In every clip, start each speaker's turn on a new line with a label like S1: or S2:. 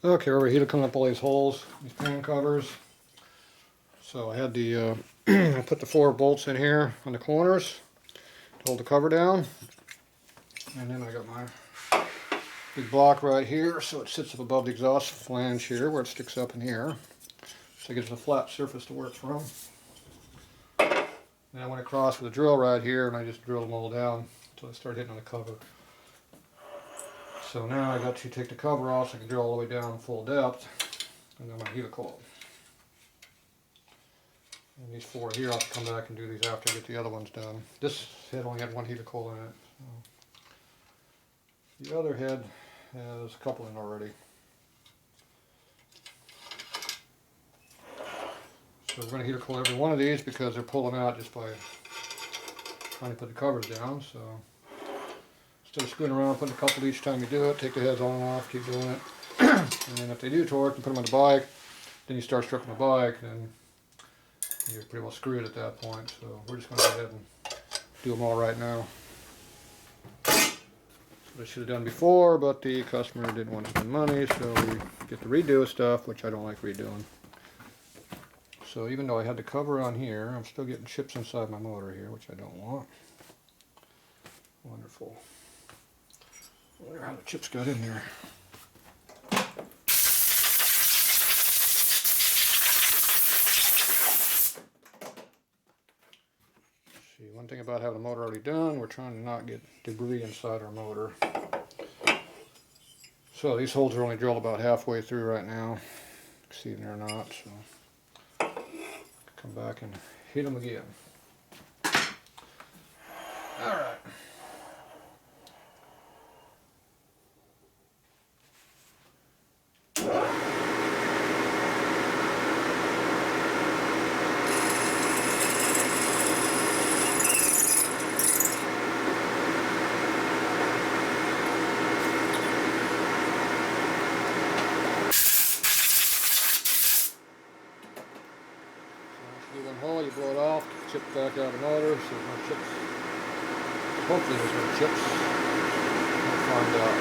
S1: Okay, we're here to clean up all these holes, these pan covers. So I had the, I put the 4 bolts in here on the corners to hold the cover down. And then I got my big block right here, so it sits up above the exhaust flange here, where it sticks up in here. So it gives it a flat surface to work from. And I went across with a drill right here, and I just drilled them all down until I started hitting on the cover. So now I got to take the cover off so I can drill all the way down full depth, and then my helical. And these 4 here, I'll have to come back and do these after I get the other ones done. This head only had 1 helical in it. So. The other head has a couple in already. So we're going to helical every one of these because they're pulling out just by trying to put the covers down. So instead of screwing around, putting a couple each time you do it, take the heads on and off, keep doing it. And then if they do torque and put them on the bike, then you start stripping the bike, and you're pretty well screwed at that point. So we're just going to go ahead and do them all right now. I should have done before, but the customer didn't want to spend money, so we get to redo stuff, which I don't like redoing. So even though I had the cover on here, I'm still getting chips inside my motor here, which I don't want. Wonderful. I wonder how the chips got in there. See, one thing about having the motor already done, we're trying to not get debris inside our motor. So these holes are only drilled about halfway through right now, exceeding or not. So come back and hit them again. All right. You blow it off, chip back out of the motor, so there's no chips. Hopefully there's no chips. We'll find out.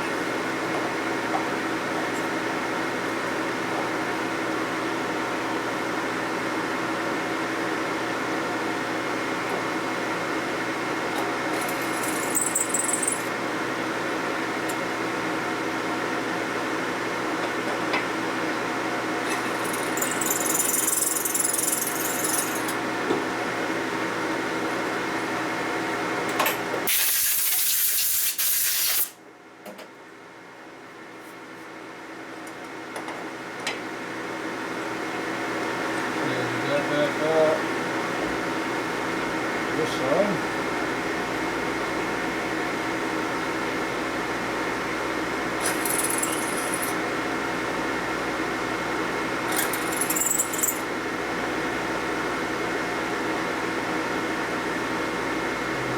S1: This side.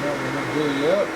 S1: Not gonna do yet.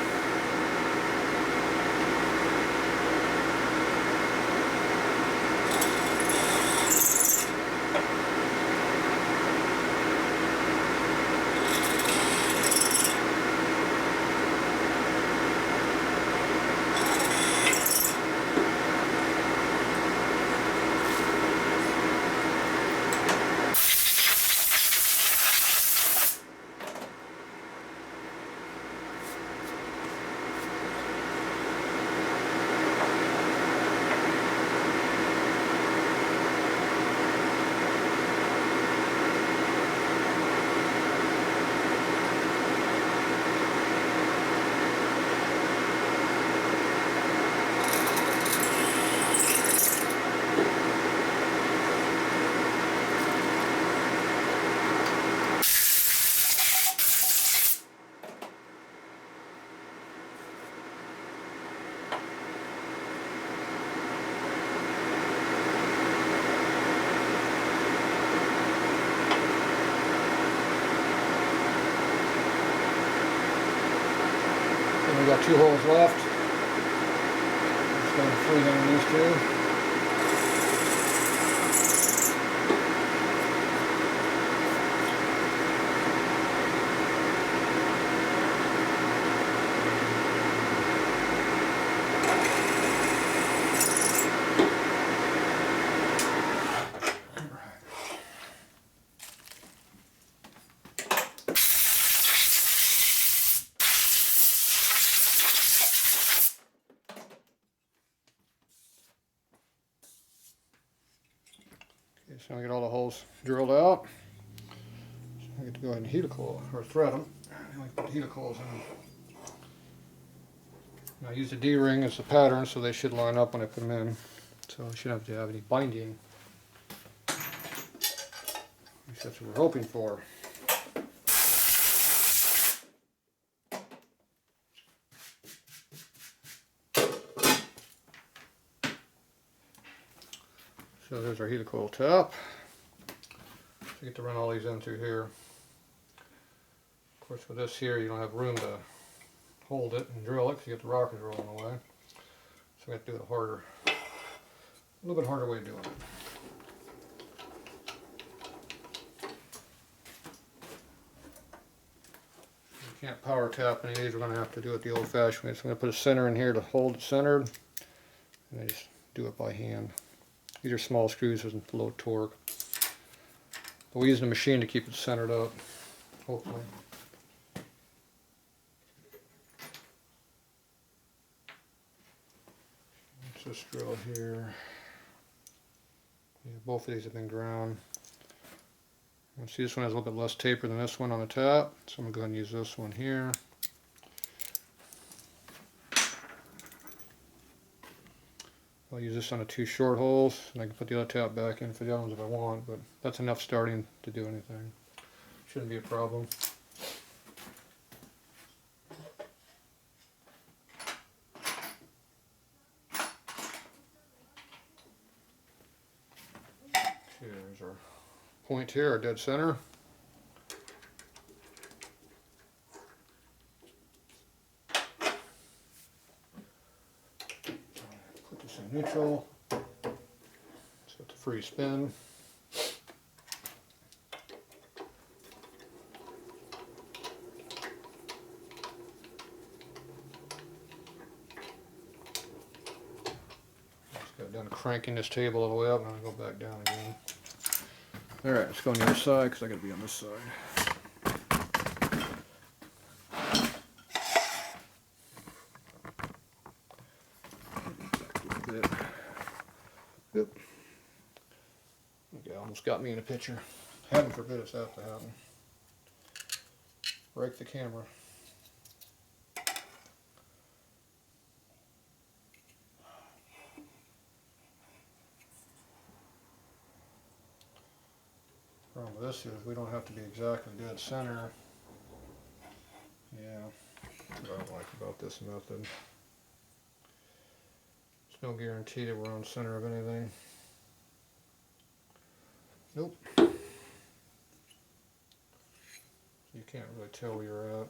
S1: We got 2 holes left. Just going to freehand these 2. So I get all the holes drilled out. So I get to go ahead and helical or thread them. I like to put the helicals in. And I use the D-ring as the pattern, so they should line up when I put them in. So I shouldn't have to have any binding. At least that's what we're hoping for. So there's our helical top. So you get to run all these in through here. Of course, with this here, you don't have room to hold it and drill it because you get the rockers rolling away. So we have to do it harder, a little bit harder way of doing it. You can't power tap any of these. We're going to have to do it the old-fashioned way. So I'm going to put a center in here to hold it centered, and I just do it by hand. These are small screws with low torque. But we use the machine to keep it centered up, hopefully. Let's just drill here. Yeah, both of these have been ground. You see this one has a little bit less taper than this one on the top, so I'm going to go ahead and use this one here. I'll use this on the 2 short holes, and I can put the other tap back in for the other ones if I want, but that's enough starting to do anything. Shouldn't be a problem. Here's our point here, our dead center. Put this in neutral, so it's a free spin. Just got done cranking this table all the way up, and I'm going to go back down again. Alright, let's go on the other side because I got to be on this side. Yep. Okay, almost got me in a picture. Heaven forbid it's that to happen. Break the camera. Problem with this is we don't have to be exactly dead center. Yeah, that's what I don't like about this method. There's no guarantee that we're on center of anything. Nope. You can't really tell where you're at.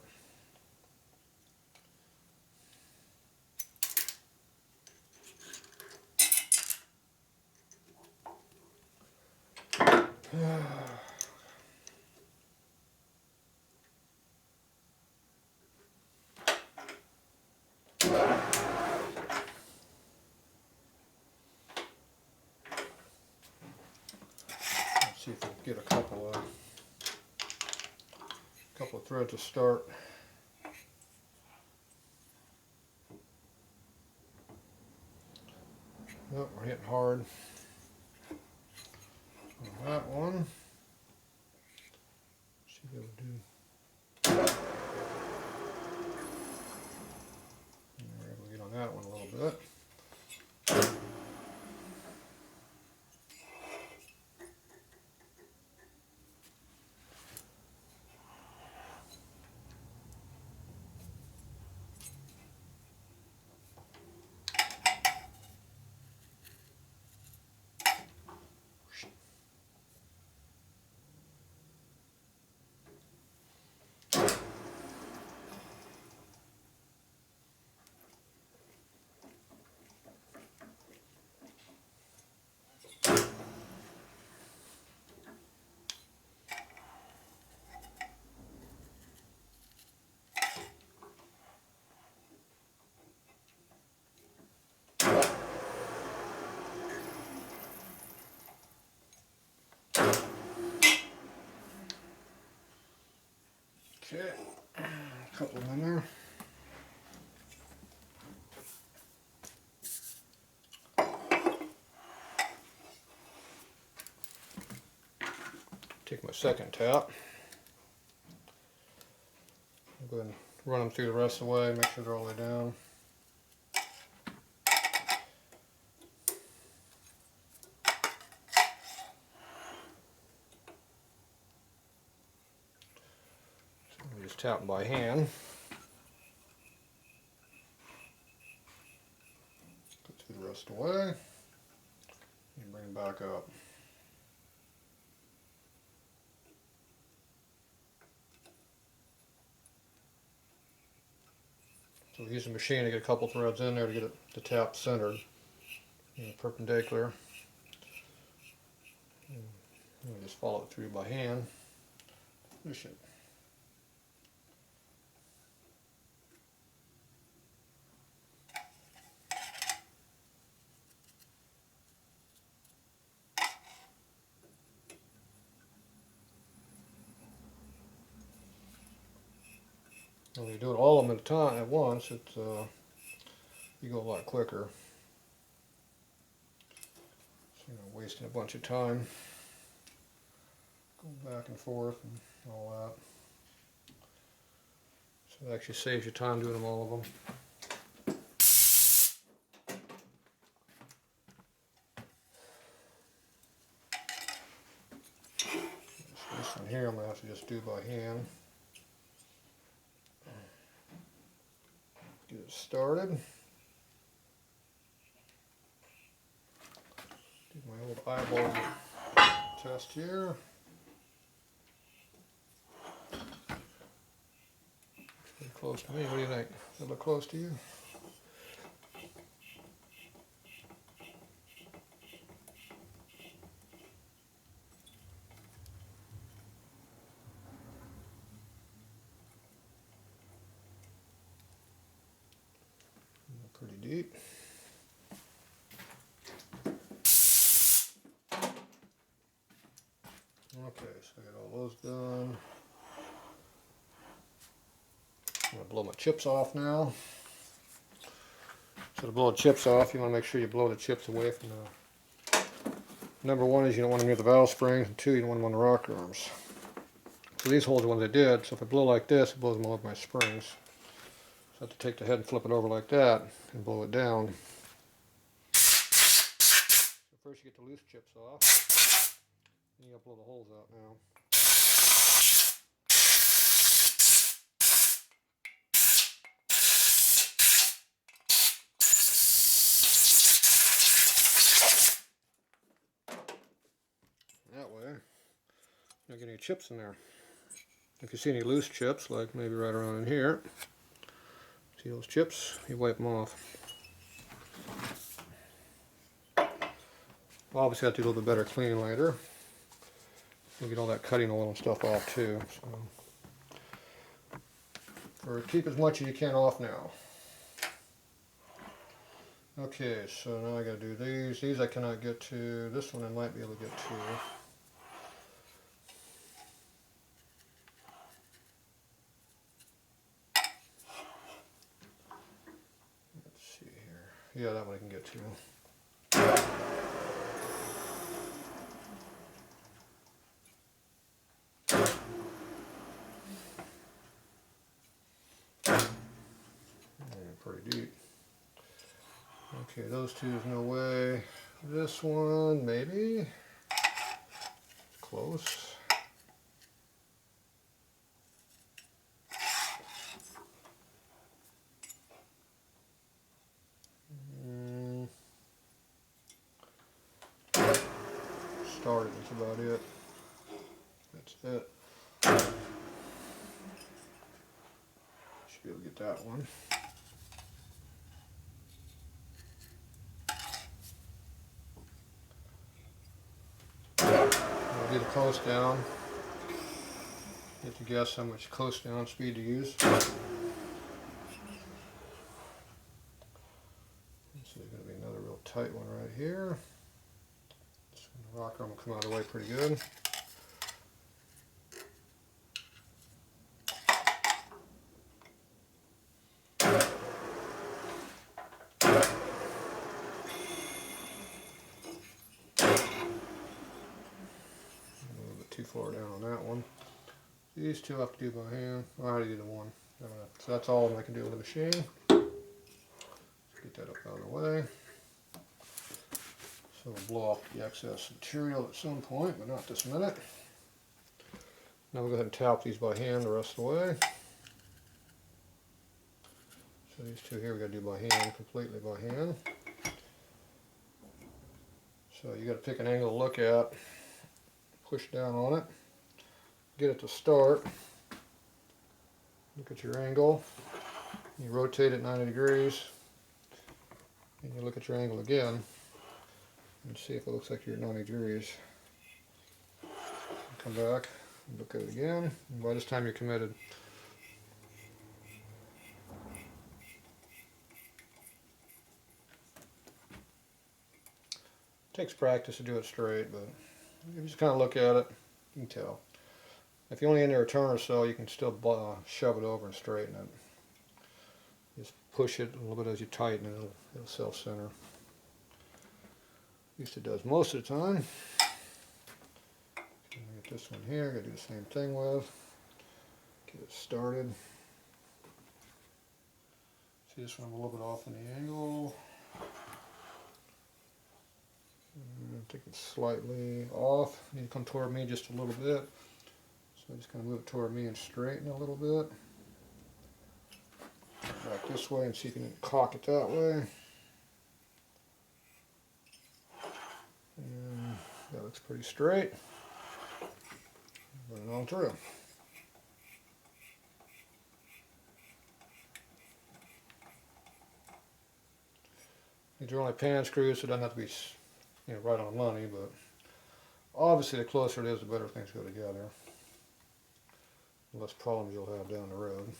S1: See if we can get a couple of threads to start. Nope, we're hitting hard on that one. See what we'll do. We're able to get on that one a little bit. Okay, a couple in there. Take my second tap. I'll go ahead and run them through the rest of the way, make sure they're all the way down. So we just tap them by hand. Go through the rest of the way and bring them back up. So we use the machine to get a couple threads in there to get it the tap centered, perpendicular. And we just follow it through by hand. Finish it. When you do it all of them at once, it's you go a lot quicker. So, wasting a bunch of time, going back and forth and all that. So it actually saves you time doing them all of them. This one here I'm going to have to just do by hand. Get it started. Do my old eyeball test here. Pretty close to me. What do you think? Does it look close to you? Pretty deep. Okay, so I got all those done. I'm going to blow my chips off now. So to blow the chips off, you want to make sure you blow the chips away from the... Number one is you don't want them near the valve springs, and two, you don't want them on the rocker arms. So these holes are the ones I did, so if I blow like this, it blows them all over my springs. So I have to take the head and flip it over like that and blow it down. So first you get the loose chips off, and you got to blow the holes out now. That way, you don't get any chips in there. If you see any loose chips, like maybe right around in here, see those chips? You wipe them off. Obviously, I have to do a little bit better cleaning later. You'll get all that cutting oil and stuff off too. So, or keep as much as you can off now. Okay, so now I got to do these. These I cannot get to. This one I might be able to get to. Let's see here. Yeah, that one I can get to. Pretty deep. Okay, those two, there's no way. This one, maybe. Close. Started, that's about it. That's it. Should be able to get that one. Get the close down. You have to guess how much close down speed to use. So there's going to be another real tight one right here. So the rocker will come out of the way pretty good. too far down on that one. These two I have to do by hand. I already did the one. So that's all I can do with the machine. Get that up out of the way. So we'll blow off the excess material at some point, but not this minute. Now we'll go ahead and tap these by hand the rest of the way. So these two here we got to do by hand, completely by hand. So you got to pick an angle to look at, push down on it, get it to start, look at your angle, you rotate it 90 degrees, and you look at your angle again, and see if it looks like you're at 90 degrees. Come back, look at it again, and by this time you're committed. It takes practice to do it straight, but if you just kind of look at it, you can tell. If you only enter a turn or so, you can still shove it over and straighten it. Just push it a little bit as you tighten it, it'll self-center. At least it does most of the time. Get this one here, gotta do the same thing with. Get it started. See this one a little bit off in the angle. I think it's slightly off. Need to come toward me just a little bit. So I just kind of move it toward me and straighten it a little bit. Back this way and see if you can cock it that way. And that looks pretty straight. Run it on through. These are only pan screws, so it doesn't have to be right on the money, but obviously the closer it is, the better things go together. The less problems you'll have down the road.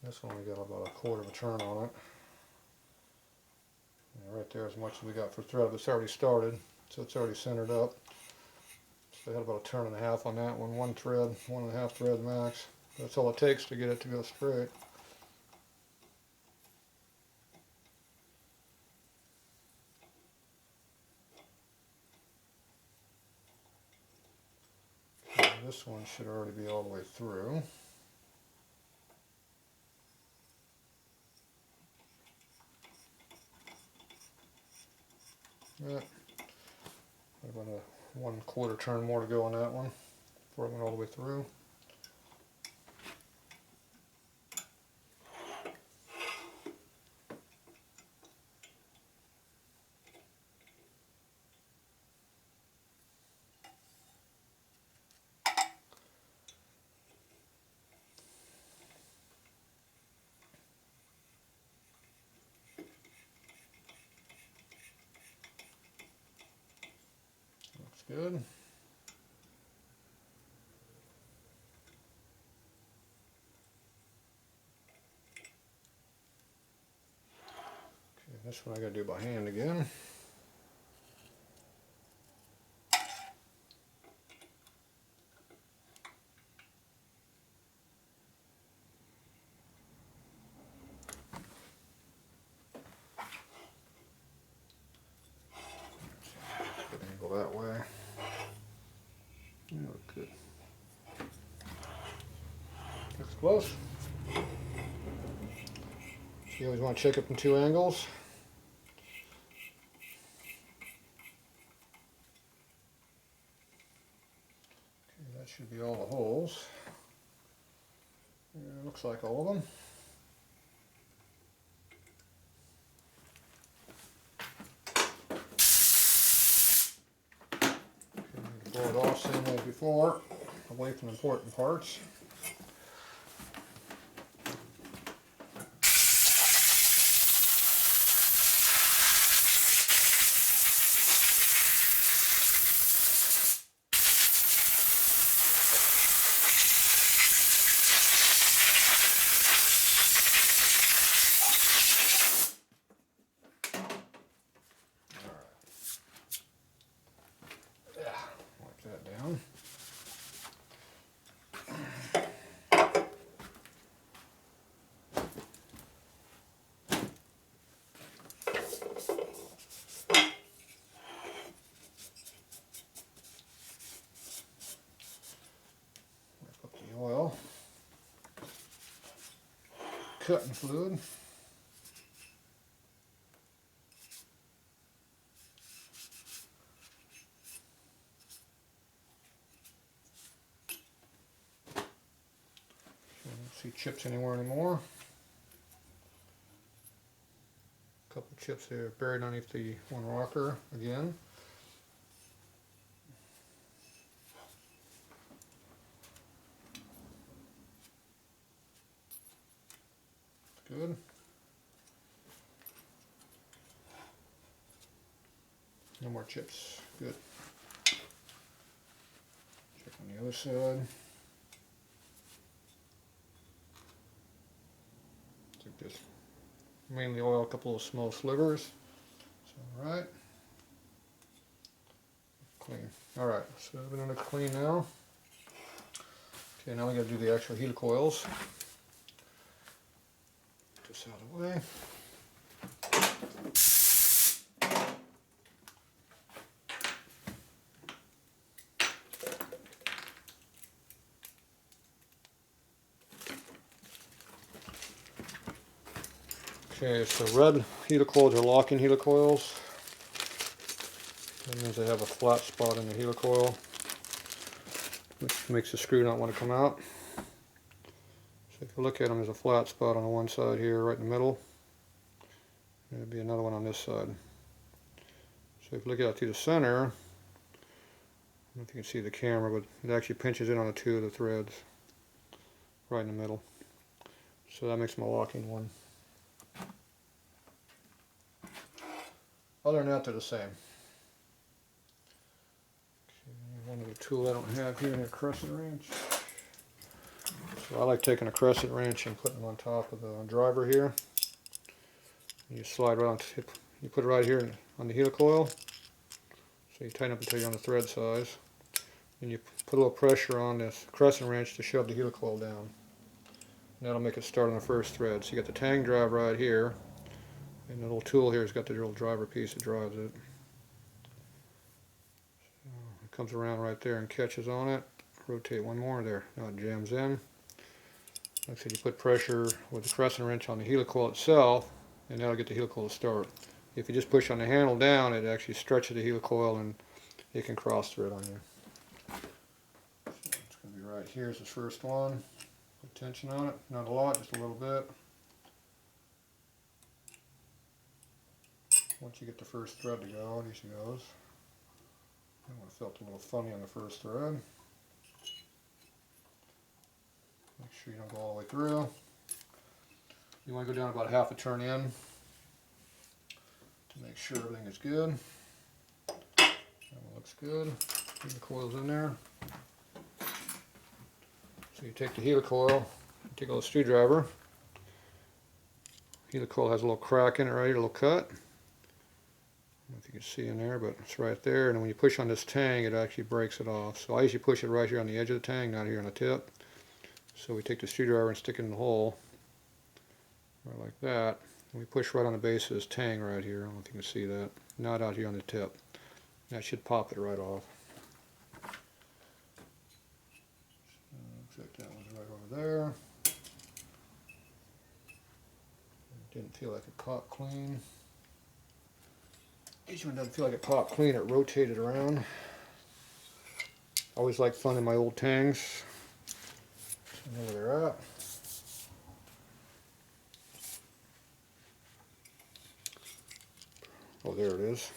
S1: This one we got about a quarter of a turn on it. And right there, as much as we got for thread, it's already started, so it's already centered up. So I had about a turn and a half on that one. One thread, 1.5 thread max. That's all it takes to get it to go straight. This one should already be all the way through. Yeah. I've got a 1/4 turn more to go on that one before I went all the way through. Good. Okay, this one I gotta do by hand again. Good angle that way. You look good. Looks close. So you always want to check it from 2 angles. Okay, that should be all the holes. Yeah, looks like all of them. Okay, blow it off same way as before, away from important parts. Wipe that down. cutting fluid. Don't see chips anywhere anymore. A couple chips there buried underneath the one rocker again. Good. No more chips. Good. Check on the other side. Take this. Mainly oil a couple of small slivers. That's alright. Clean. Alright, so we're going to clean now. Okay, now we got to do the actual helical coils. Get this out of the way. Okay, so red helical coils are locking helical coils. That means they have a flat spot in the helical coil, which makes the screw not want to come out. So if you look at them, there's a flat spot on the one side here, right in the middle. There'll be another one on this side. So if you look out through the center, I don't know if you can see the camera, but it actually pinches in on the two of the threads, right in the middle. So that makes them a locking one. Other than that, they're the same. Okay, one other tool I don't have here is a crescent wrench. So I like taking a crescent wrench and putting it on top of the driver here. You slide right on, you put it right here on the helical coil. So you tighten up until you're on the thread size. And you put a little pressure on this crescent wrench to shove the helical coil down. And that'll make it start on the first thread. So you got the tang drive right here. And the little tool here has got the little driver piece that drives it. So it comes around right there and catches on it. Rotate one more there. Now it jams in. Like I said, you put pressure with the crescent wrench on the helical coil itself, and that'll get the helical coil to start. If you just push on the handle down, it actually stretches the helical coil and it can cross thread on you. So it's going to be right here is the first one. Put tension on it. Not a lot, just a little bit. Once you get the first thread to go, it usually goes. That one felt a little funny on the first thread. Make sure you don't go all the way through. You want to go down about half a turn in to make sure everything is good. That one looks good. Get the coils in there. So you take the helical coil, take a little screwdriver. Helical coil has a little crack in it right here, a little cut. I don't know if you can see in there, but it's right there. And then when you push on this tang, it actually breaks it off. So I usually push it right here on the edge of the tang, not here on the tip. So we take the screwdriver and stick it in the hole, right like that. And we push right on the base of this tang right here. I don't know if you can see that. Not out here on the tip. That should pop it right off. Looks like that one's right over there. Didn't feel like it popped clean. Each one doesn't feel like it popped clean. It rotated around. Always like finding my old tangs. I know where they're at. Oh, there it is.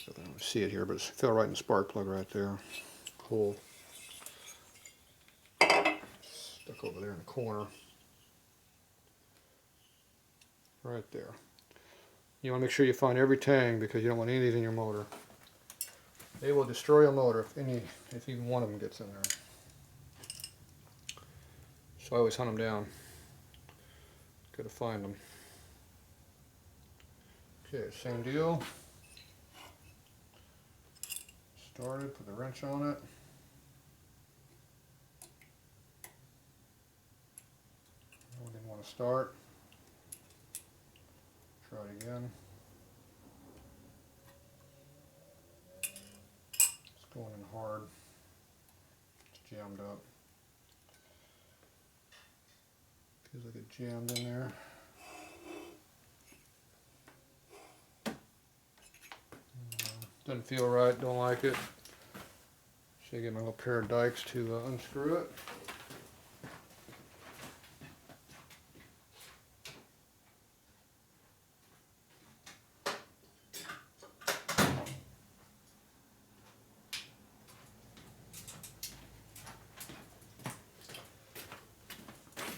S1: So I don't see it here, but it fell right in the spark plug right there. Hole. Stuck over there in the corner. Right there. You want to make sure you find every tang because you don't want any of these in your motor. They will destroy a motor if even one of them gets in there. So I always hunt them down. Gotta find them. Okay, same deal. Started, put the wrench on it. Oh, didn't want to start. Try it again. It's going in hard. It's jammed up. Feels like it jammed in there. Doesn't feel right, don't like it. Should get my little pair of dikes to unscrew it.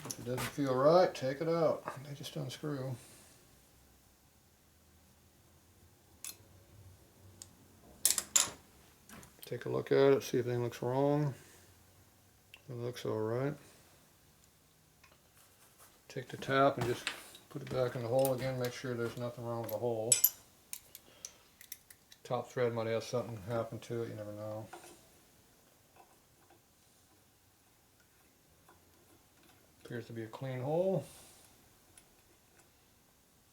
S1: If it doesn't feel right, take it out. They just unscrew. Take a look at it, see if anything looks wrong. It looks alright. Take the tap and just put it back in the hole again, make sure there's nothing wrong with the hole. Top thread might have something happen to it, you never know. Appears to be a clean hole.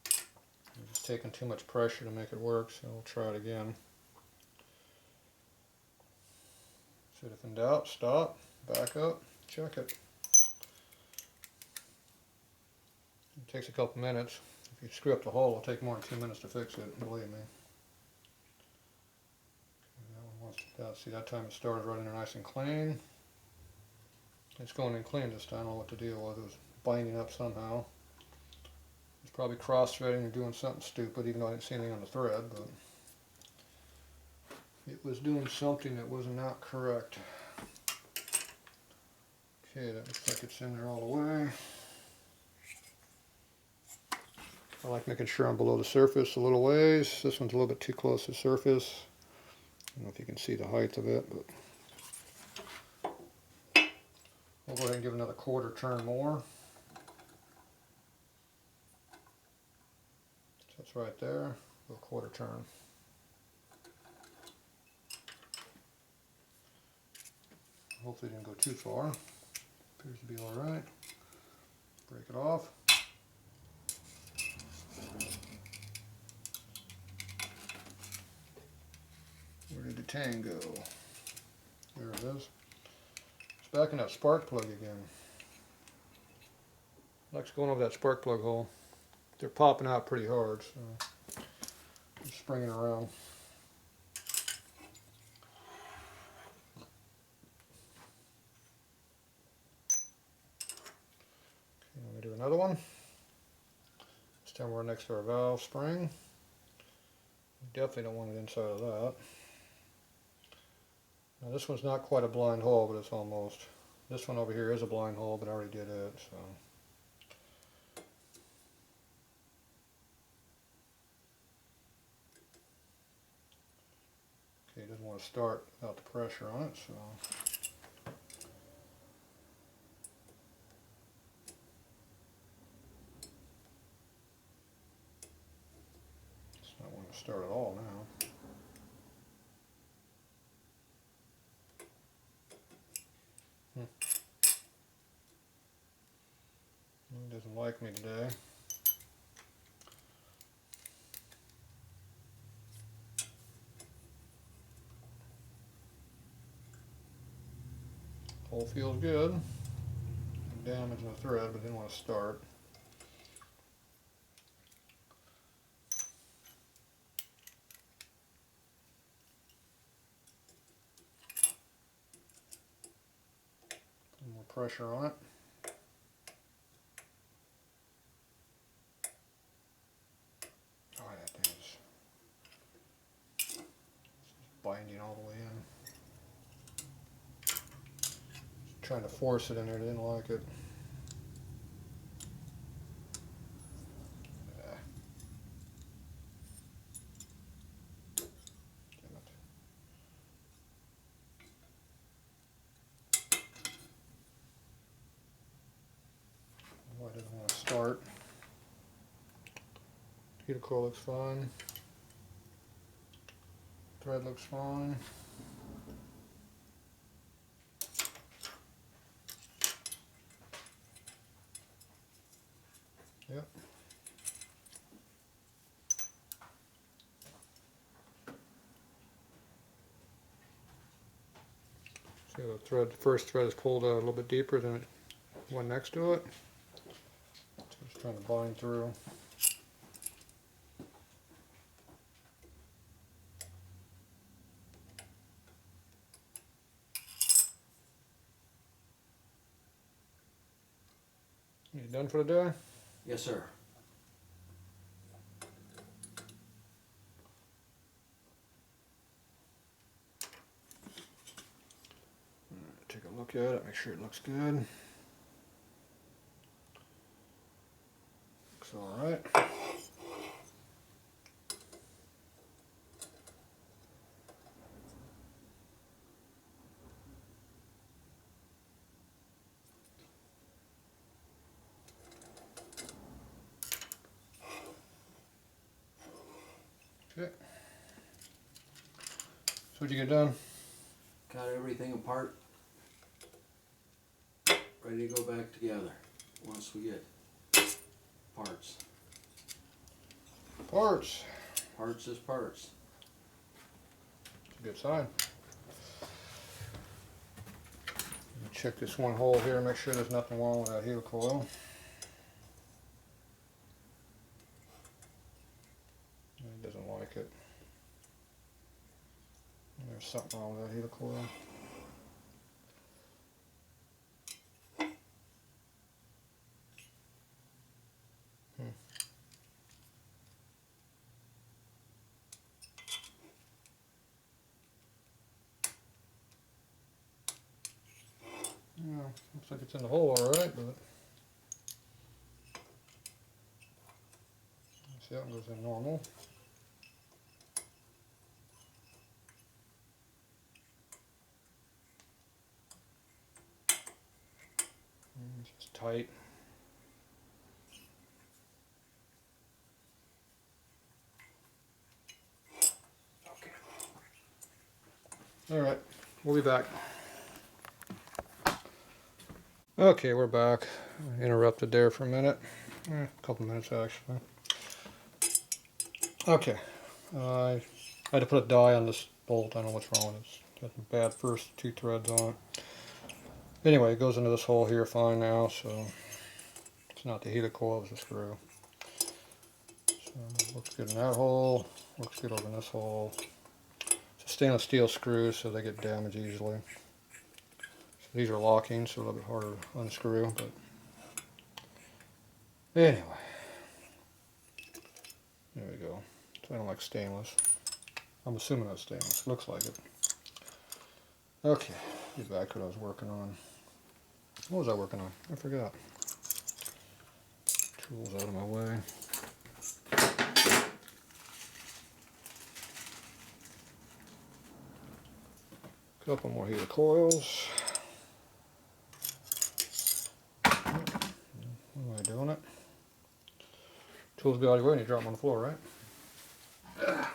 S1: I'm just taking too much pressure to make it work, so we'll try it again. So if in doubt, stop, back up, check it. It takes a couple minutes. If you screw up the hole, it'll take more than 2 minutes to fix it, believe me. See, that time it started right in there nice and clean. It's going in clean this time. I don't know what the deal was. It was binding up somehow. It's probably cross-threading or doing something stupid, even though I didn't see anything on the thread, but it was doing something that was not correct. Okay, that looks like it's in there all the way. I like making sure I'm below the surface a little ways. This one's a little bit too close to the surface. I don't know if you can see the height of it, but we'll go ahead and give another quarter turn more. So it's right there, a quarter turn. Hopefully it didn't go too far. Appears to be alright. Break it off. Where did the tang go? There it is. It's back in that spark plug again. Likes going over that spark plug hole. They're popping out pretty hard, so I'm springing around. Okay, let me do another one. This time we're next to our valve spring. Definitely don't want it inside of that. Now this one's not quite a blind hole, but it's almost. This one over here is a blind hole, but I already did it, so. Okay, it doesn't want to start without the pressure on it, so. It's not wanting to start at all now. It doesn't like me today. Hole feels good. Damaging the thread, but didn't want to start. Put more pressure on it. Oh, that thing is binding all the way in. Trying to force it in there, didn't like it. Damn it. Why doesn't want to start? Helical looks fine. Thread looks fine. Yep. See the thread, the first thread is pulled a little bit deeper than the one next to it. trying to bind through. You done for the day?
S2: Yes, sir.
S1: Take a look at it, make sure it looks good. Looks alright. Okay. So what'd you get done?
S2: Got everything apart. Ready to go back together once we get parts.
S1: Parts.
S2: Parts is parts.
S1: It's a good sign. Check this one hole here, make sure there's nothing wrong with that helical coil. It doesn't like it. There's something wrong with that helical coil. Yeah, looks like it's in the hole alright, but see that one goes in normal. It's just tight.
S2: Okay.
S1: Alright, we'll be back. Okay, we're back. I interrupted there for a minute. A couple minutes actually. Okay, I had to put a die on this bolt. I don't know what's wrong with it. It's got the bad first two threads on it. Anyway, it goes into this hole here fine now, so it's not the helical coil, it's the screw. So looks good in that hole, works good over in this hole. It's a stainless steel screw, so they get damaged easily. So these are locking, so a little bit harder to unscrew, but anyway. There we go. So I don't like stainless. I'm assuming that's stainless. Looks like it. Okay, get back to what I was working on. What was I working on? I forgot. Tools out of my way. Couple more heater coils. How am I doing it? Tools be out of your way and you drop them on the floor, right?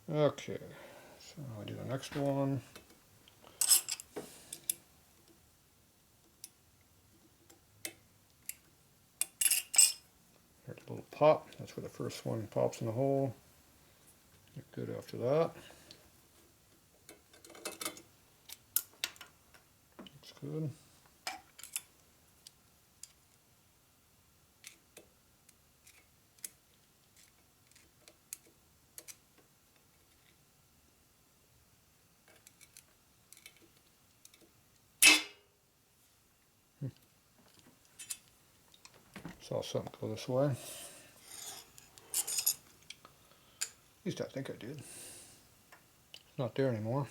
S1: Okay, so I do the next one. There's a little pop. That's where the first one pops in the hole. Get good after that. Looks good. Saw something go this way. At least I think I did. It's not there anymore.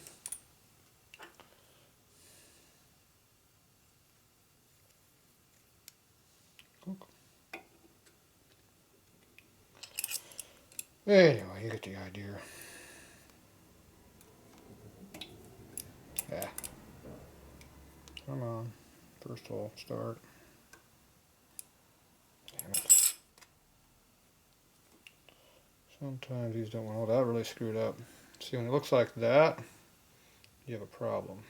S1: Anyway, you get the idea. Yeah. Come on. First hole, start. Damn it. Sometimes these don't want. Oh, that really screwed up. See, when it looks like that, you have a problem.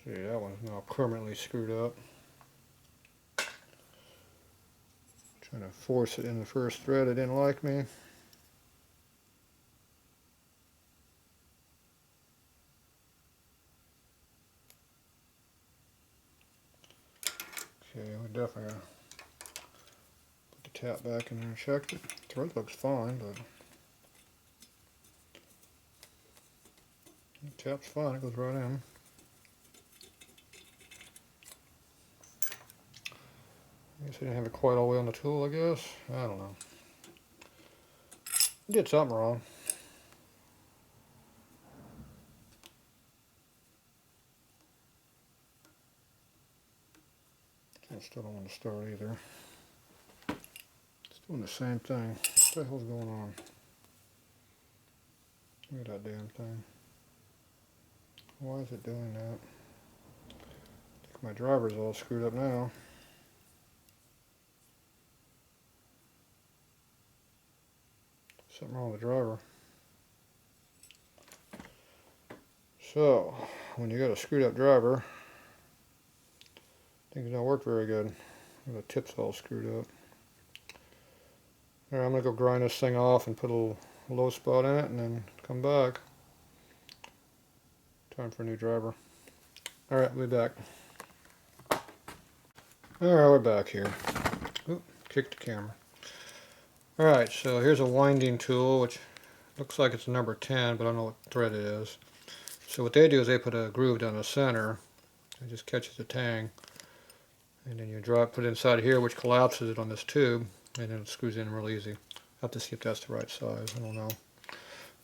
S1: See, that one's now permanently screwed up. Trying to force it in the first thread, it didn't like me. we definitely gotta put the tap back in there and check it. The thread looks fine, but the tap's fine, it goes right in. I guess I didn't have it quite all the way on the tool, I guess. I don't know. Did something wrong. I still don't want to start either. It's doing the same thing. What the hell's going on? Look at that damn thing. Why is it doing that? I think my driver's all screwed up now. Something wrong with the driver. So, when you got a screwed up driver, things don't work very good. The tip's all screwed up. Alright, I'm going to go grind this thing off and put a little low spot in it and then come back. Time for a new driver. Alright, we'll be back. Alright, we're back here. Oop, kicked the camera. Alright, so here's a winding tool, which looks like it's a number 10, but I don't know what thread it is. So what they do is they put a groove down the center. It just catches the tang. And then you put it inside here, which collapses it on this tube, and then it screws in real easy. I have to see if that's the right size, I don't know.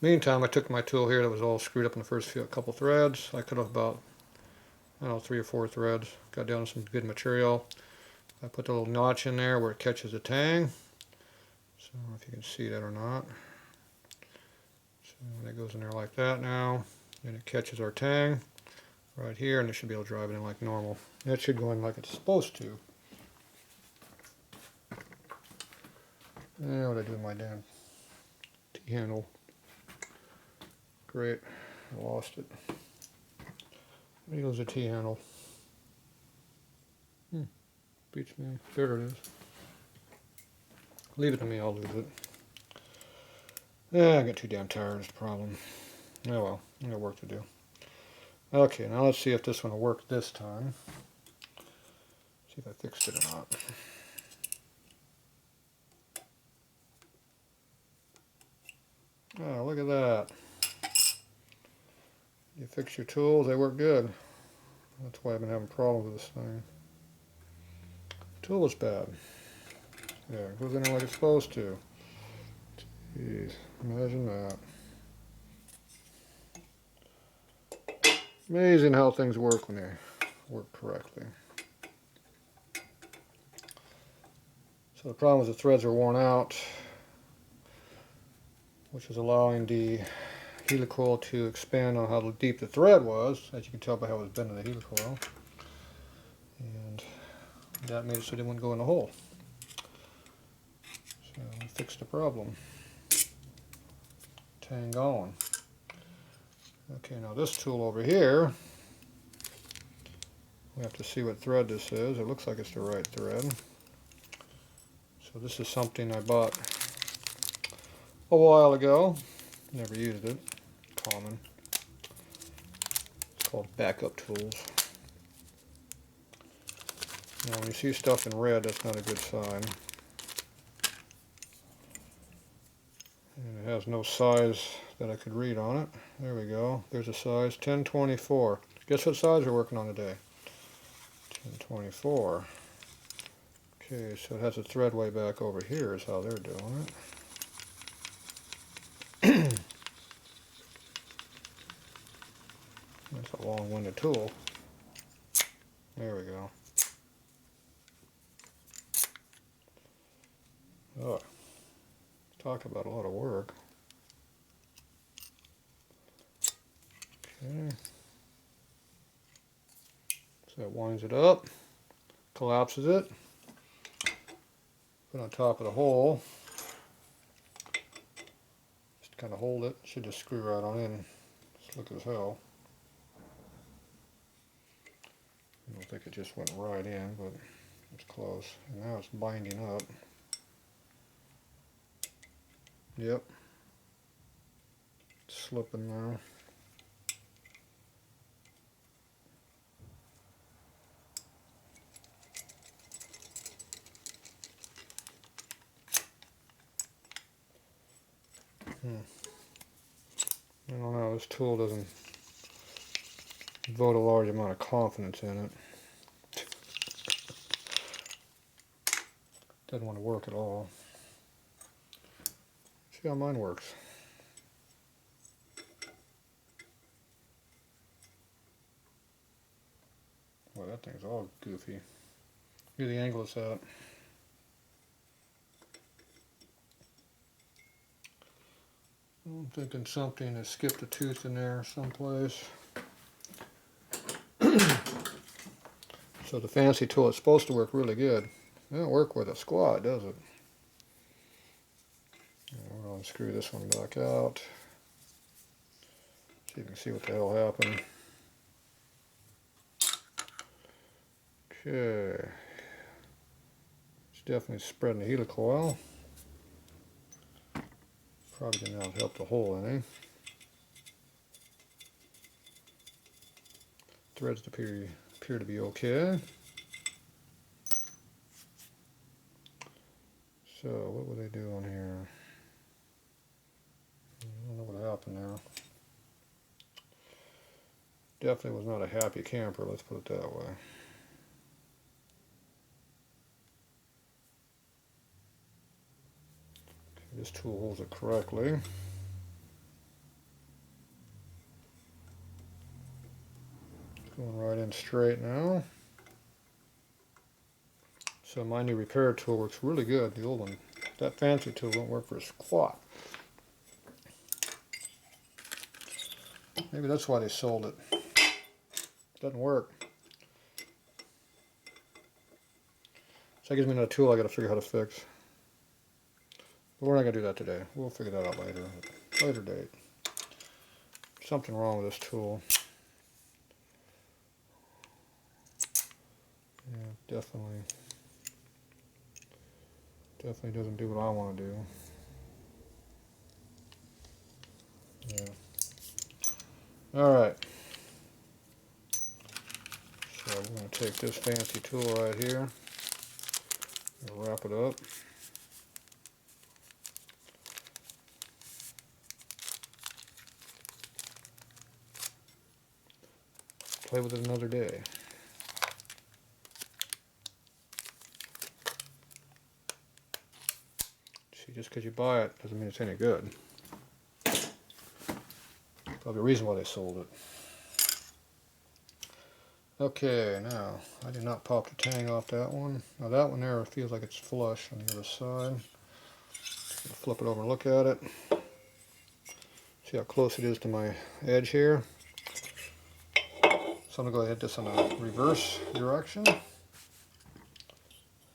S1: Meantime, I took my tool here that was all screwed up in the first couple threads. I cut off about, I don't know, 3 or 4 threads. Got down to some good material. I put the little notch in there where it catches the tang. So I don't know if you can see that or not. So that goes in there like that now. And it catches our tang right here, and it should be able to drive it in like normal. That should go in like it's supposed to. Yeah, what I do with my damn T-handle. Great, I lost it. There goes the T-handle. Beats me. There it is. Leave it to me, I'll lose it. Yeah, I get too damn tired is the problem. Oh well, I got work to do. Okay, now let's see if this one will work this time. See if I fixed it or not. Oh, look at that. You fix your tools, they work good. That's why I've been having problems with this thing. The tool is bad. Yeah, it goes in there like it's supposed to. Jeez, imagine that. Amazing how things work when they work correctly. So the problem is the threads are worn out, which is allowing the helical to expand on how deep the thread was, as you can tell by how it was bending the helical. And that made it so it wouldn't go in the hole. So we fixed the problem. Tang on. Okay, now this tool over here, we have to see what thread this is. It looks like it's the right thread. So this is something I bought a while ago. Never used it. Common. It's called backup tools. Now when you see stuff in red, that's not a good sign. And it has no size that I could read on it. There we go. There's a size 1024. Guess what size we're working on today? 1024. Okay, so it has a thread way back over here is how they're doing it. That's a long-winded tool. There we go. Oh, talk about a lot of work. Okay. So it winds it up, collapses it, put it on top of the hole. Just kind of hold it. Should just screw right on in. Slick as hell. I don't think it just went right in, but it's close. And now it's binding up. Yep. It's slipping now. I don't know, this tool doesn't vote a large amount of confidence in it. Doesn't want to work at all. See how mine works. Boy, that thing's all goofy. Look at the angle it's at. I'm thinking something has skipped a tooth in there someplace. So the fancy tool is supposed to work really good. It doesn't work with a squat, does it? We're going to unscrew this one back out. See if you can see what the hell happened. Okay. It's definitely spreading the helical oil. Probably did not help the hole any. Threads appear to be okay. So what would they do on here? I don't know what happened there. Definitely was not a happy camper, let's put it that way. Okay, this tool holds it correctly. Going right in straight now. So my new repair tool works really good. The old one, that fancy tool, won't work for a squat. Maybe that's why they sold it. Doesn't work. So that gives me another tool I got to figure out how to fix. But we're not going to do that today. We'll figure that out later. Later date. Something wrong with this tool. Yeah, definitely doesn't do what I want to do. Yeah. Alright. So we're going to take this fancy tool right here and wrap it up. Play with it another day. See, just because you buy it doesn't mean it's any good. Probably the reason why they sold it. Okay, now, I did not pop the tang off that one. Now that one there feels like it's flush on the other side. Flip it over and look at it. See how close it is to my edge here. So I'm going to go ahead and hit this on the reverse direction. And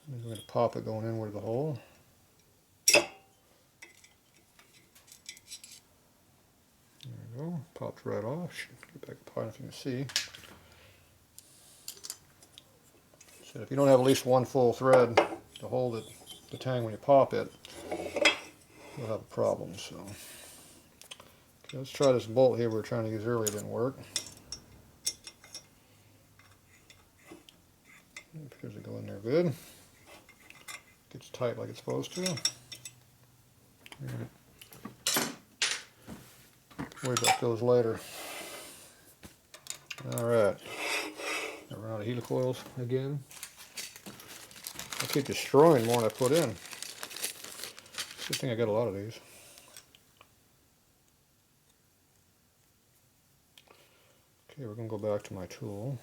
S1: we're going to pop it going inward of the hole. There we go. Popped right off. Get back apart if you can see. So if you don't have at least one full thread to hold it, the tang when you pop it, you'll have a problem. So okay, let's try this bolt here we were trying to use earlier. It didn't work. It appears to go in there good. Gets tight like it's supposed to. Right. Worry about those later. Alright. I run out of helical coils again. I keep destroying more than I put in. Good thing I got a lot of these. Okay, we're going to go back to my tool.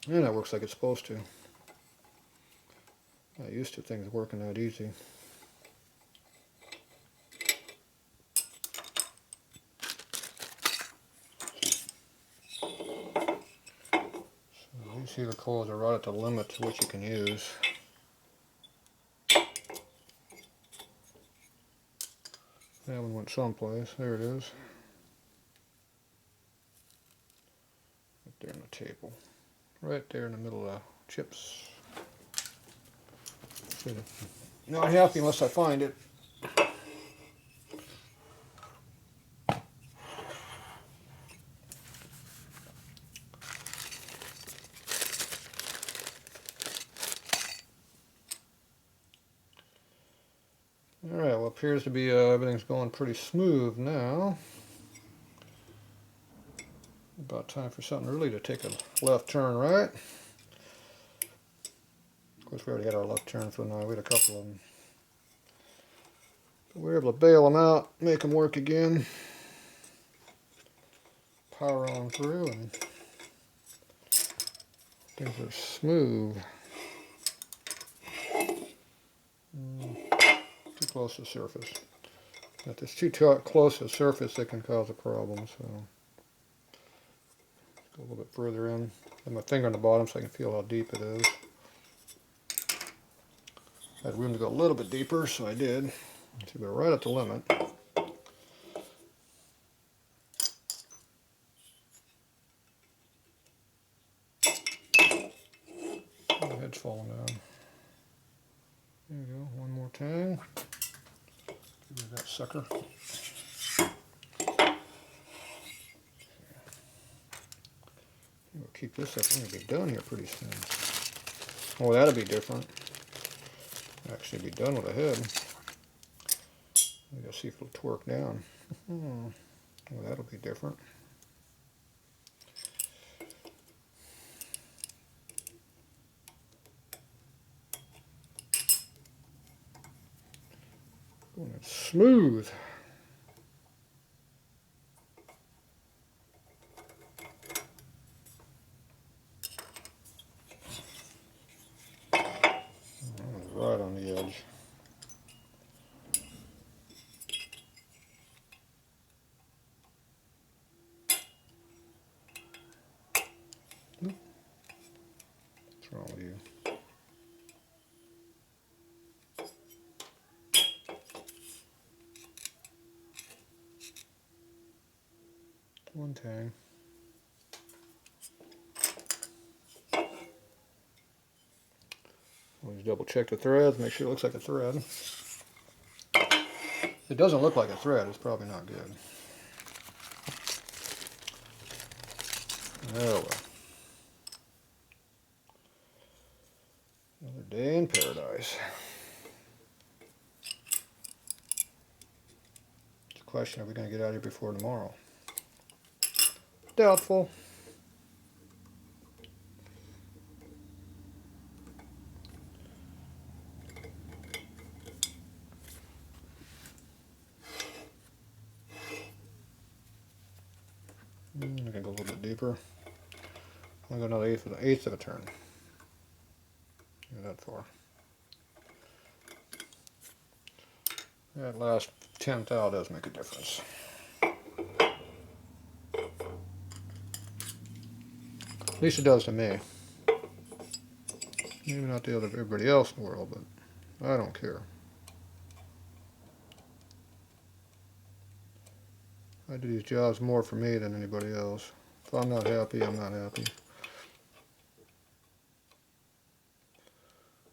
S1: And that works like it's supposed to. Not used to things working that easy. So these helical coils are right at the limit to what you can use. That one went someplace. There it is. Right there on the table. Right there in the middle of the chips. Not happy unless I find it. Alright, well, appears to be everything's going pretty smooth now. About time for something really to take a left turn, right? Of course, we already had our left turn for the night. We had a couple of them. But we were able to bail them out, make them work again. Power on through, and things are smooth. Too close to the surface. If it's too close to the surface, it can cause a problem. So, go a little bit further in. Have my finger on the bottom so I can feel how deep it is. I had room to go a little bit deeper, so I did. So we're right at the limit. The head's falling down. There you go, one more tang. Give me that sucker. We'll keep this up. We're going to be done here pretty soon. Oh, that'll be different. Actually be done with the head. We gotta see if it'll torque down. Oh, that'll be different. Going smooth. Right on the edge. What's wrong with you? One tang. Always double check the threads, make sure it looks like a thread. If it doesn't look like a thread, it's probably not good. Oh well. Another day in paradise. It's a question, are we going to get out of here before tomorrow? Doubtful. I can go a little bit deeper. I'll go another eighth of a turn. That far. That last 10th thou does make a difference. At least it does to me. Maybe not to everybody else in the world, but I don't care. I do these jobs more for me than anybody else. If I'm not happy, I'm not happy.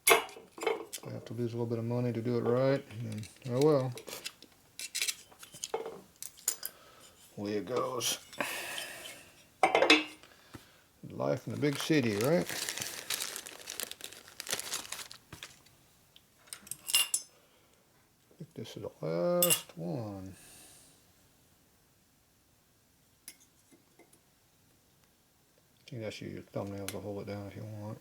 S1: If I have to lose a little bit of money to do it right, then oh well. Way it goes. Life in the big city, right? I think this is the last one. You can actually use your thumbnails to hold it down if you want.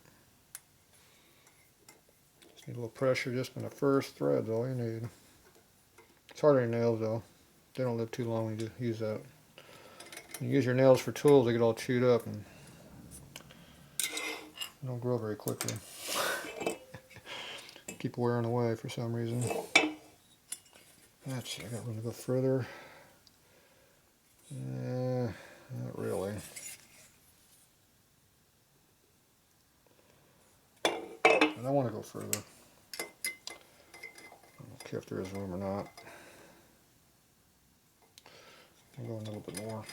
S1: Just need a little pressure just in the first thread, all you need. It's harder than nails though. They don't live too long when you use that. When you use your nails for tools, they get all chewed up and don't grow very quickly. Keep wearing away for some reason. That's, I got room to go further. Not really. I want to go further. I don't care if there is room or not. I'll go a little bit more.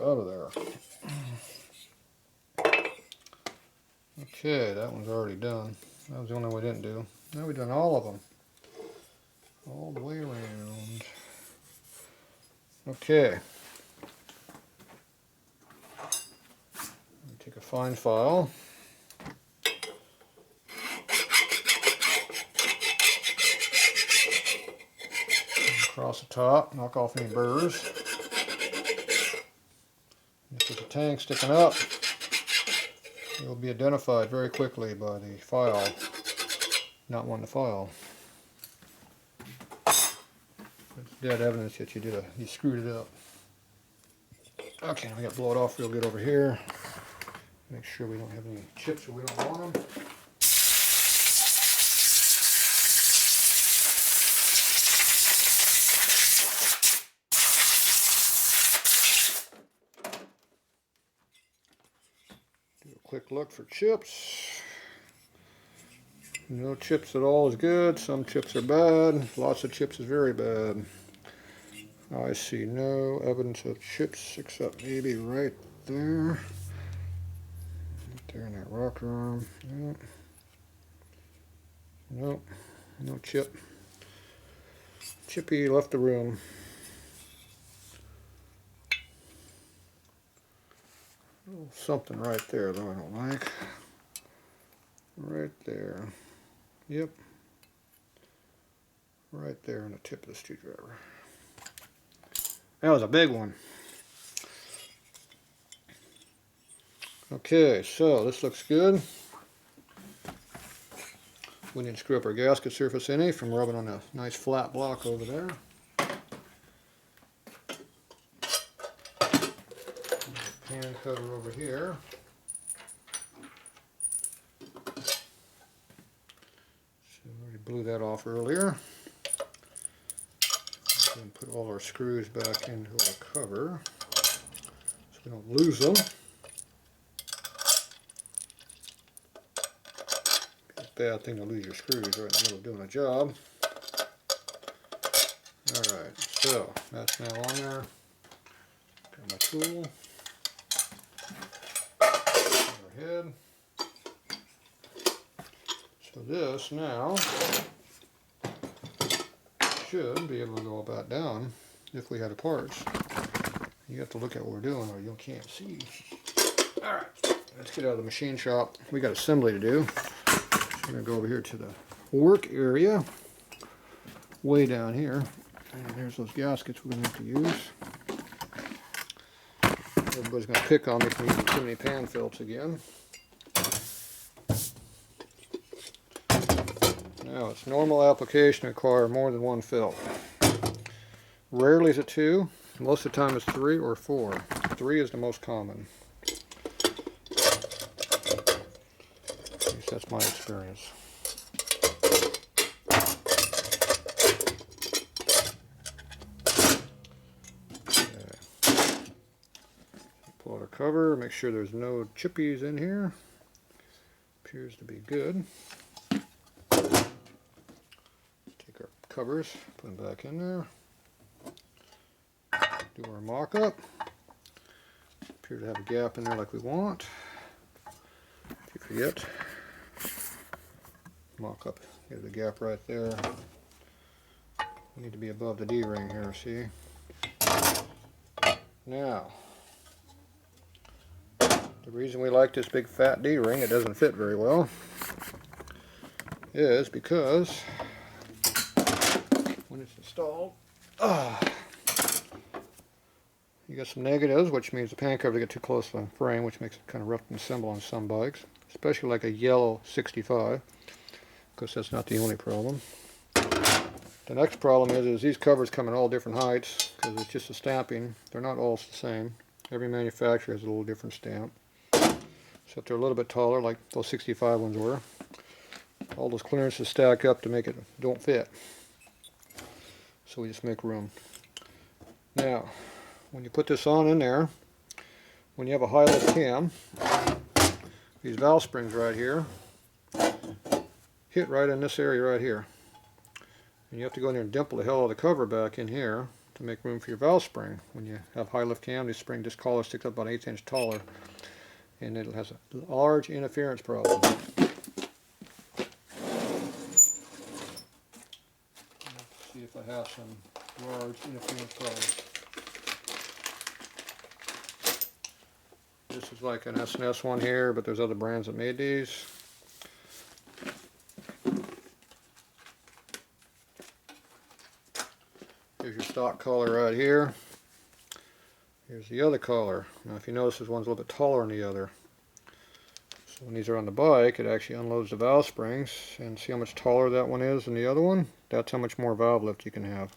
S1: Out of there. Okay, that one's already done. That was the only one we didn't do. Now we've done all of them. All the way around. Okay. Take a fine file. Across the top, knock off any burrs. If there's a tank sticking up, it will be identified very quickly by the file not wanting to file. It's dead evidence that you screwed it up. Okay, we got to blow it off real good over here. Make sure we don't have any chips or we don't want them. Do a quick look for chips. No chips at all is good. Some chips are bad. Lots of chips is very bad. I see no evidence of chips except maybe right there. Right there in that rocker arm. Nope. Nope. No chip. Chippy left the room. Oh, something right there though I don't like. Right there. Yep. Right there on the tip of the screwdriver. That was a big one. Okay, so this looks good. We didn't screw up our gasket surface any from rubbing on a nice flat block over there. Pan cover over here. So we already blew that off earlier. And put all our screws back into our cover so we don't lose them. It's a bad thing to lose your screws right in the middle of doing a job. Alright, so that's now on there. Got my tool. Overhead. So this now should be able to go about down if we had the parts. You have to look at what we're doing or you can't see. Alright, let's get out of the machine shop. We got assembly to do. So I'm going to go over here to the work area. Way down here. And there's those gaskets we're going to have to use. Everybody's going to pick on me for using too many pan filts again. Now, it's normal application to require more than one fill. Rarely is it 2. Most of the time it's 3 or 4. 3 is the most common. At least that's my experience. Okay. Pull out our cover, make sure there's no chippies in here. Appears to be good. Covers, put them back in there. Do our mock-up. Appear to have a gap in there like we want. If you forget, mock-up, there's a gap right there. We need to be above the D-ring here, see? Now, the reason we like this big fat D-ring, it doesn't fit very well, is because when it's installed, you got some negatives, which means the pan cover get too close to the frame, which makes it kind of rough to assemble on some bikes, especially like a yellow 65. Because that's not the only problem. The next problem is these covers come in all different heights because it's just a stamping. They're not all the same. Every manufacturer has a little different stamp. So if they're a little bit taller, like those 65 ones were, all those clearances stack up to make it don't fit. So we just make room. Now, when you put this on in there, when you have a high lift cam, these valve springs right here hit right in this area right here. And you have to go in there and dimple the hell out of the cover back in here to make room for your valve spring. When you have high lift cam, this spring, this collar sticks up about 1/8 inch taller, and it has a large interference problem. See if I have some large interference problems. This is like an S&S one here, but there's other brands that made these. Here's your stock collar right here. Here's the other collar. Now if you notice, this one's a little bit taller than the other. So when these are on the bike, it actually unloads the valve springs, and see how much taller that one is than the other one? That's how much more valve lift you can have.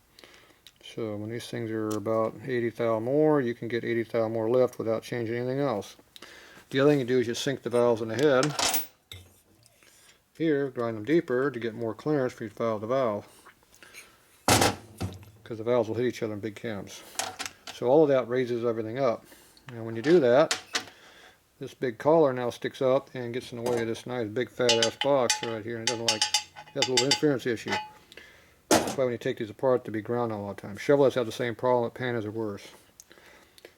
S1: So when these things are about 80 thou more, you can get 80 thou more lift without changing anything else. The other thing you do is you sink the valves in the head. Here, grind them deeper to get more clearance for your valve to valve. Because the valves will hit each other in big cams. So all of that raises everything up. And when you do that, this big collar now sticks up and gets in the way of this nice big fat ass box right here, and it doesn't like, it has a little interference issue. That's why when you take these apart, they'll be ground all the time. Chevrolets have the same problem, but panheads are worse.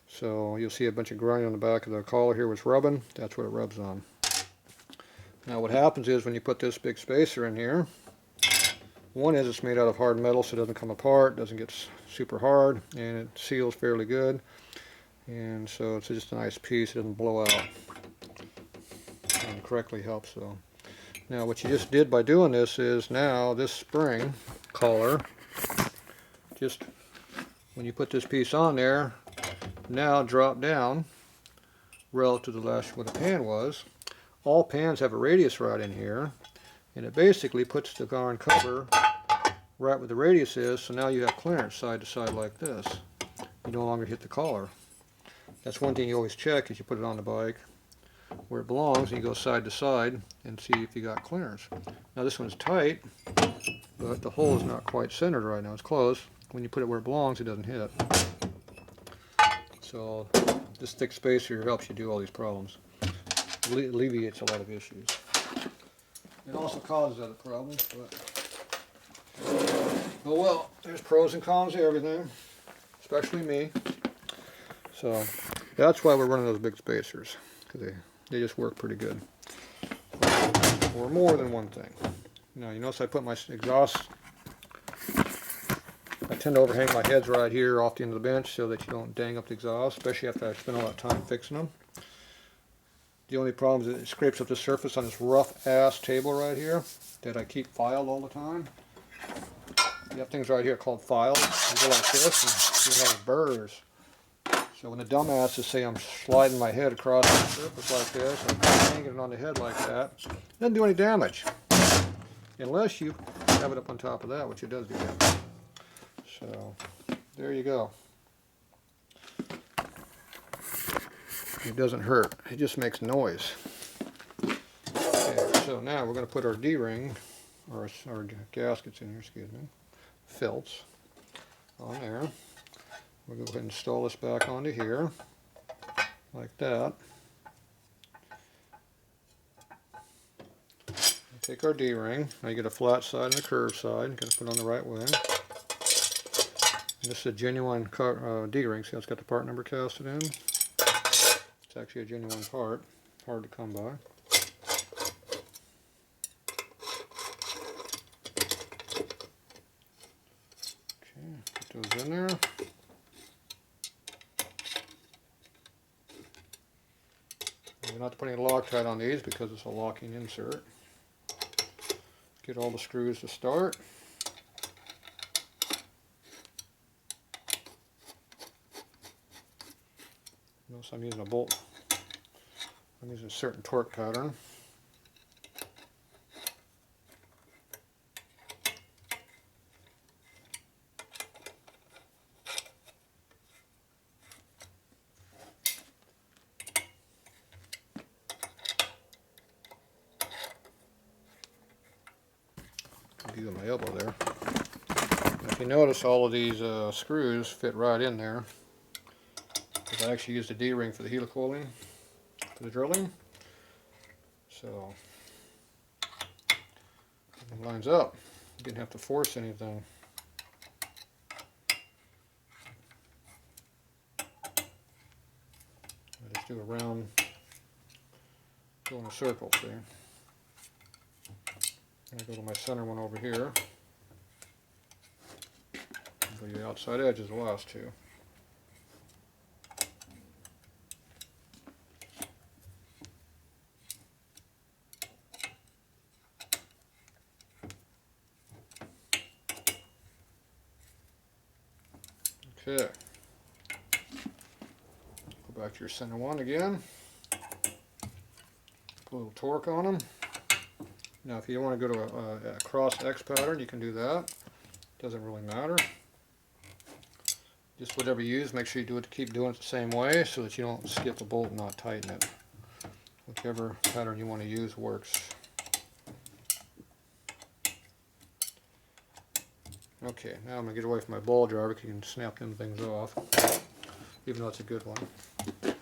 S1: So you'll see a bunch of grinding on the back of the collar here where it's rubbing. That's what it rubs on. Now what happens is when you put this big spacer in here, one is it's made out of hard metal so it doesn't come apart, doesn't get super hard, and it seals fairly good. And so it's just a nice piece, it doesn't blow out. And correctly helps though. Now what you just did by doing this is now this spring collar, just when you put this piece on there, now drop down relative to the last what the pan was. All pans have a radius rod in here, and it basically puts the darn cover right where the radius is, so now you have clearance side to side like this. You no longer hit the collar. That's one thing you always check is you put it on the bike where it belongs, and you go side to side and see if you got clearance. Now this one's tight, but the hole is not quite centered right now. It's close. When you put it where it belongs, it doesn't hit. So this thick spacer helps you do all these problems. It alleviates a lot of issues. It also causes other problems, but oh well, there's pros and cons to everything, especially me. So that's why we're running those big spacers, because they just work pretty good for more than one thing. Now you notice I put my exhaust, I tend to overhang my heads right here off the end of the bench so that you don't dang up the exhaust, especially after I spend all that time fixing them. The only problem is that it scrapes up the surface on this rough ass table right here that I keep filed all the time. You have things right here called files. You go like this and you have burrs. So when the dumbasses say I'm sliding my head across the surface like this and hanging it on the head like that, it doesn't do any damage. Unless you have it up on top of that, which it does do damage. So there you go. It doesn't hurt, it just makes noise. Okay, so now we're going to put our D-ring, or our gaskets in here, excuse me, felts on there. We'll go ahead and install this back onto here, like that. Take our D-ring, now you get a flat side and a curved side, you got to put it on the right way. And this is a genuine D-ring, see how it's got the part number casted in? It's actually a genuine part, hard to come by. Okay, put those in there. We're not putting a Loctite on these because it's a locking insert. Get all the screws to start. Notice I'm using a bolt. I'm using a certain torque pattern. I'm using my elbow there. If you notice, all of these screws fit right in there. I actually used a D-ring for the helicaling, for the drilling. So it lines up. You didn't have to force anything. I just do a round, go in a circle, see? And I go to my center one over here. And go to the outside edges, the last two. Okay. Go back to your center one again. Put a little torque on them. Now if you want to go to a cross X pattern, you can do that. Doesn't really matter. Just whatever you use, make sure you keep doing it the same way so that you don't skip a bolt and not tighten it. Whichever pattern you want to use works. Okay, now I'm going to get away from my ball jar because you can snap them things off, even though it's a good one. There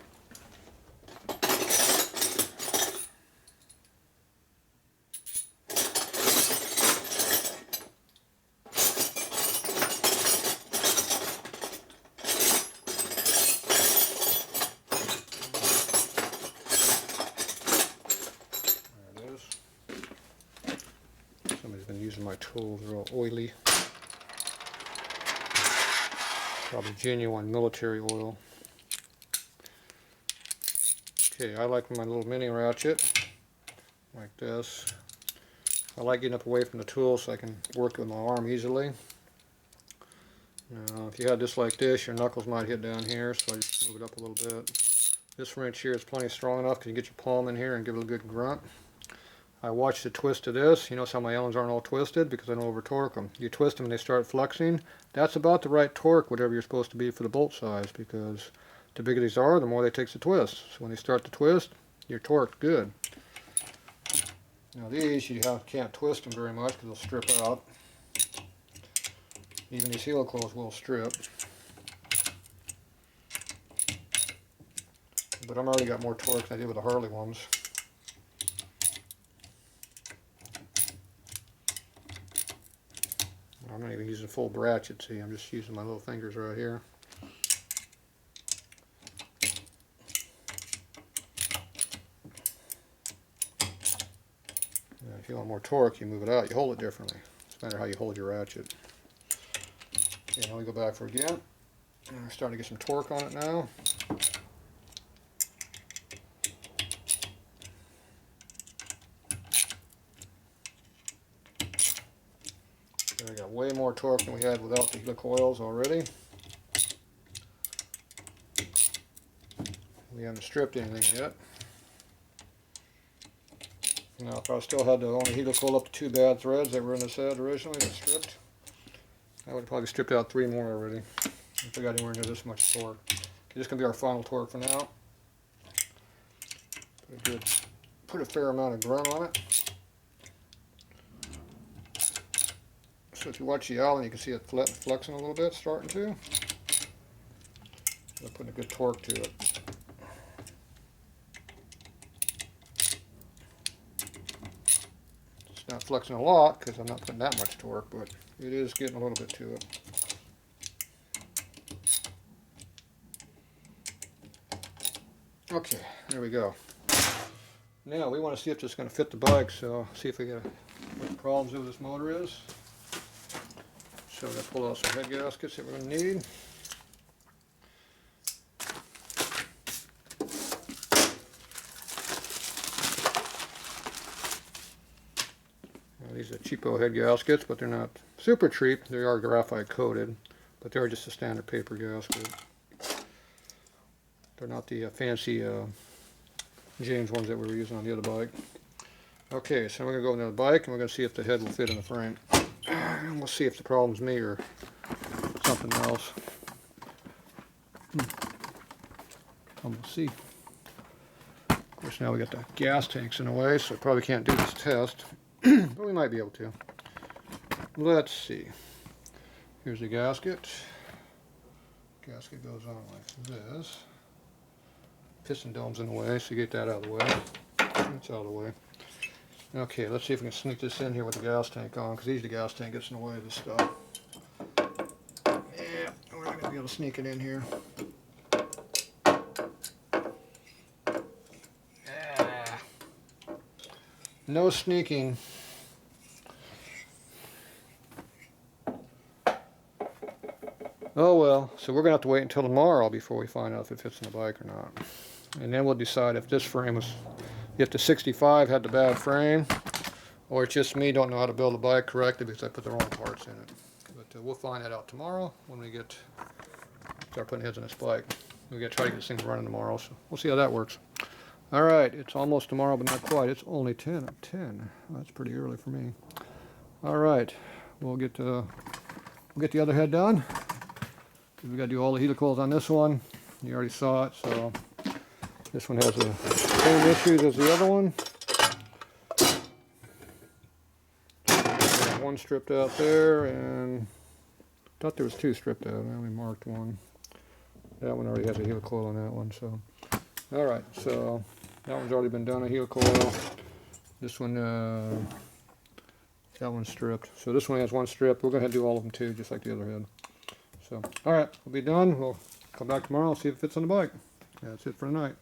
S1: it is. Somebody's been using my tools, they're all oily. Probably genuine military oil. Okay, I like my little mini ratchet, like this. I like getting up away from the tool so I can work with my arm easily. Now, if you had this like this, your knuckles might hit down here, so I just move it up a little bit. This wrench here is plenty strong enough because you get your palm in here and give it a good grunt. I watch the twist of this. You notice how my Allens aren't all twisted because I don't over torque them. You twist them and they start flexing. That's about the right torque, whatever you're supposed to be for the bolt size, because the bigger these are, the more they take to twist. So when they start to twist, you're torqued good. Now these, you can't twist them very much because they'll strip out. Even these helicals will strip. But I've already got more torque than I did with the Harley ones. I'm not even using full ratchet, see, I'm just using my little fingers right here. Now, if you want more torque, you move it out, you hold it differently. It's a matter how you hold your ratchet. Okay, now we go back for again. And we're starting to get some torque on it now. I got way more torque than we had without the helical coils already. We haven't stripped anything yet. Now, if I still had to only helical up to 2 bad threads that were in this head originally that stripped, I would have probably stripped out 3 more already if I got anywhere near this much torque. Okay, this is going to be our final torque for now. Put a fair amount of grunt on it. So if you watch the Allen, you can see it flexing a little bit, starting to. I'm putting a good torque to it. It's not flexing a lot because I'm not putting that much torque, but it is getting a little bit to it. Okay, there we go. Now we want to see if this is going to fit the bike, so see if we get what the problems with this motor is. So we're going to pull out some head gaskets that we're going to need. Now, these are cheapo head gaskets, but they're not super cheap. They are graphite coated, but they're just a standard paper gasket. They're not the fancy James ones that we were using on the other bike. Okay, so we're going to go into the bike and we're going to see if the head will fit in the frame. And we'll see if the problem's me or something else. We'll see. Of course, now we got the gas tanks in the way, so I probably can't do this test, but we might be able to. Let's see. Here's the gasket. Gasket goes on like this. Piston dome's in the way, so you get that out of the way. That's out of the way. Okay, let's see if we can sneak this in here with the gas tank on, because usually the gas tank gets in the way of this stuff. Yeah, we're not going to be able to sneak it in here. Ah. No sneaking. Oh well, so we're going to have to wait until tomorrow before we find out if it fits in the bike or not. And then we'll decide if this frame was, if the 65 had the bad frame, or it's just me don't know how to build a bike correctly because I put the wrong parts in it. But we'll find that out tomorrow when we get start putting heads on this bike. We gotta try to get this thing running tomorrow, so we'll see how that works. All right, it's almost tomorrow, but not quite. It's only 10 of 10. That's pretty early for me. All right, we'll get the other head done. We gotta do all the helicals on this one. You already saw it, so this one has the same issues as the other one. One stripped out there, and I thought there was 2 stripped out. I only marked one. That one already has a helical on that one. So, all right. So that one's already been done. A helical. This one, that one's stripped. So this one has 1 strip. We're gonna do all of them too, just like the other head. So, all right, we'll be done. We'll come back tomorrow. See if it fits on the bike. That's it for tonight.